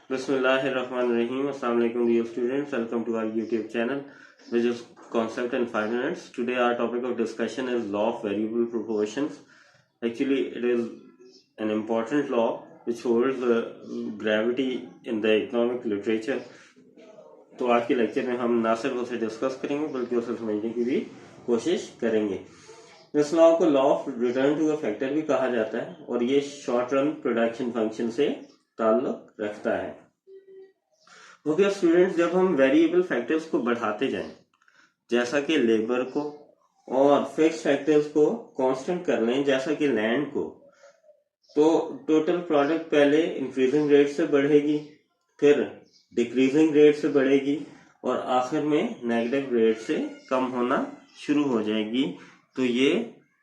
Bismillahirrahmanirrahim. Assalamu alaikum dear students. Welcome to our YouTube channel, which is Concept in 5 minutes. Today our topic of discussion is law of variable proportions. Actually, it is an important law which holds gravity in the economic literature. तो आज के lecture में हम ना सिर्फ उसे discuss करेंगे बल्कि उसे समझने की भी कोशिश करेंगे। इस लॉ को law of return to a factor भी कहा जाता है और ये शॉर्ट रन प्रोडक्शन फंक्शन से ताल्लुक रखता है। ओके स्टूडेंट्स, जब हम वेरिएबल फैक्टर्स को बढ़ाते जाएं जैसा कि लेबर को और फिक्स फैक्टर्स को कांस्टेंट कर लें जैसा कि लैंड को, तो टोटल प्रोडक्ट पहले इंक्रीजिंग रेट से बढ़ेगी, फिर डिक्रीजिंग रेट से बढ़ेगी और आखिर में नेगेटिव रेट से कम होना शुरू हो जाएगी। तो ये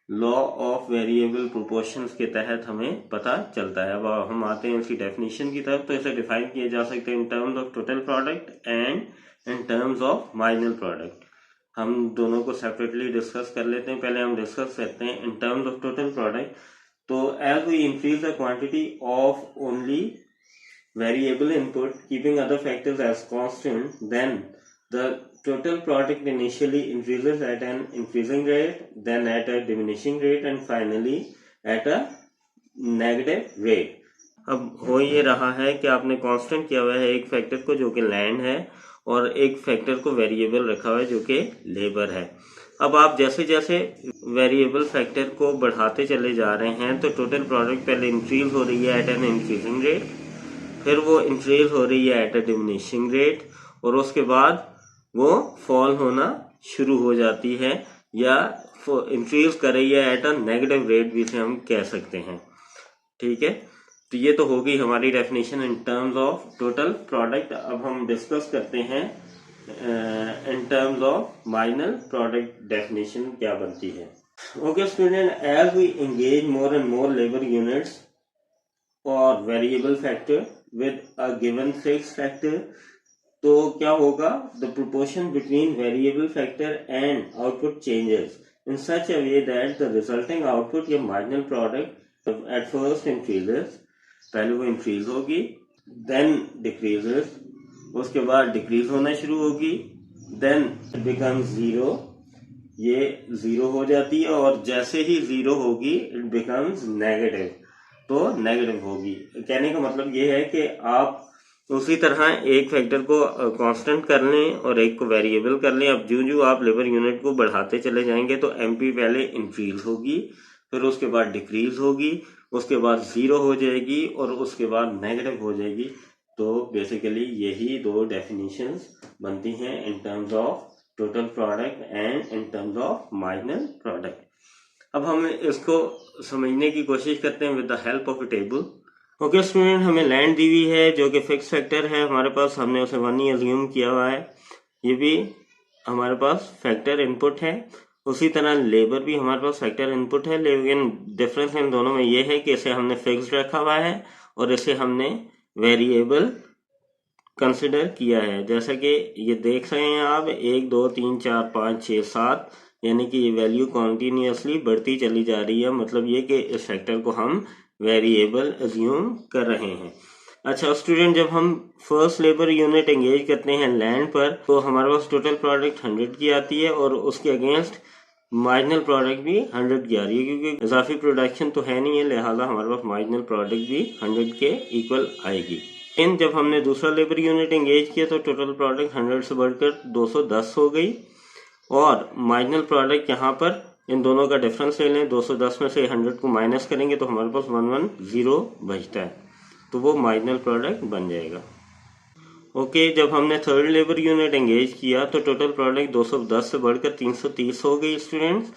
लॉ ऑफ वेरिएबल प्रोपोर्शंस के तहत हमें पता चलता है। अब हम आते हैं इसकी डेफिनेशन की तरफ। तो इसे डिफाइन किया जा सकता है इन terms of total product and in terms of marginal product. हम दोनों को सेपरेटली डिस्कस कर लेते हैं। पहले हम डिस्कस करते हैं in terms of total product. तो as we increase the quantity of only variable input keeping other factors as constant, then the total product initially increases at an increasing rate, then at a diminishing rate and finally at a negative rate. अब हो ये रहा है कि आपने constant किया हुआ है एक फैक्टर को जो कि लैंड है और एक फैक्टर को वेरिएबल रखा हुआ है जो कि लेबर है। अब आप जैसे जैसे वेरिएबल फैक्टर को बढ़ाते चले जा रहे हैं तो टोटल प्रोडक्ट पहले इंक्रीज हो रही है एट एन इंक्रीजिंग रेट, फिर वो इंक्रीज हो रही है एट अ डिमिनिशिंग रेट और उसके बाद वो फॉल होना शुरू हो जाती है या इंक्रीज कर रही है एट अ नेगेटिव रेट भी इसे हम कह सकते हैं। ठीक है, तो ये तो हो गई हमारी definition in terms of total product. अब हम डिस्कस करते हैं in terms of marginal product definition क्या बनती है। Okay student, as we engage more and more labour units और variable factor with a given fixed factor, तो क्या होगा, the proportion between variable factor and output changes in such a way that the resulting output या marginal product at first increases, पहले वो increase होगी, then decreases, उसके बाद decrease होना शुरू होगी, then it becomes zero, ये zero हो जाती है और जैसे ही zero होगी it becomes negative, तो नेगेटिव होगी। कहने का मतलब ये है कि आप उसी तरह एक फैक्टर को कांस्टेंट कर लें और एक को वेरिएबल कर लें। अब जो आप लेबर यूनिट को बढ़ाते चले जाएंगे तो एमपी पहले इंक्रीज होगी, फिर उसके बाद डिक्रीज होगी, उसके बाद जीरो हो जाएगी और उसके बाद नेगेटिव हो जाएगी। तो बेसिकली यही दो डेफिनेशंस बनती हैं in terms of total product and in terms of marginal product. अब हम इसको समझने की कोशिश करते हैं with the help of a table. Okay student, हमें लैंड दी हुई है जो कि फिक्स फैक्टर है हमारे पास, हमने उसे 1 ही अज्यूम किया हुआ है, ये भी हमारे पास फैक्टर इनपुट है। उसी तरह लेबर भी हमारे पास फैक्टर इनपुट है, लेकिन डिफरेंस इन दोनों में ये है कि इसे हमने फिक्स्ड रखा हुआ है और इसे हमने वेरिएबल कंसिडर किया है। जैसा कि ये देख रहे हैं आप 1 2 3 4 5 6 7, यानी कि ये वैल्यू कॉन्टिन्यूसली बढ़ती चली जा रही है। मतलब ये कि इस फैक्टर को हम वेरिएबल अज्यूम कर रहे हैं। अच्छा स्टूडेंट, जब हम फर्स्ट लेबर यूनिट एंगेज करते हैं लैंड पर तो हमारे पास टोटल प्रोडक्ट 100 की आती है और उसके अगेंस्ट मार्जिनल प्रोडक्ट भी 100 की आ रही है, क्योंकि इजाफी प्रोडक्शन तो है नहीं है, लिहाजा हमारे पास मार्जिनल प्रोडक्ट भी 100 के इक्वल आएगी। लेकिन जब हमने दूसरा लेबर यूनिट एंगेज किया तो टोटल प्रोडक्ट 100 से बढ़कर 210 हो गई और मार्जिनल प्रोडक्ट यहाँ पर इन दोनों का डिफरेंस ले लें, 210 में से 100 को माइनस करेंगे तो हमारे पास 110 बचता है, तो वो मार्जिनल प्रोडक्ट बन जाएगा। ओके, जब हमने थर्ड लेबर यूनिट एंगेज किया तो टोटल प्रोडक्ट 210 से बढ़कर 330 हो गई स्टूडेंट्स।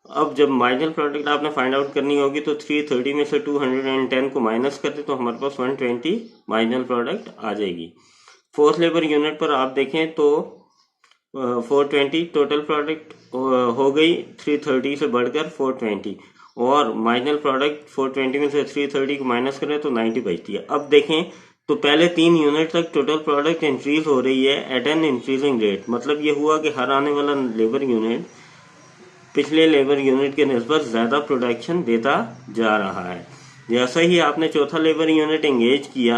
अब जब मार्जिनल प्रोडक्ट आपने फाइंड आउट करनी होगी तो 330 में से 210 को माइनस करते तो हमारे पास 120 मार्जिनल प्रोडक्ट आ जाएगी। फोर्थ लेबर यूनिट पर आप देखें तो 420 टोटल प्रोडक्ट हो गई, 330 से बढ़कर 420 और मार्जिनल प्रोडक्ट 420 में से 330 को माइनस करें तो 90 बचती है। अब देखें तो पहले 3 यूनिट तक टोटल प्रोडक्ट इंक्रीज हो रही है एट एन इंक्रीजिंग रेट। मतलब ये हुआ कि हर आने वाला लेबर यूनिट पिछले लेबर यूनिट के निस्बत ज़्यादा प्रोडक्शन देता जा रहा है। जैसे ही आपने चौथा लेबर यूनिट एंगेज किया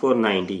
490.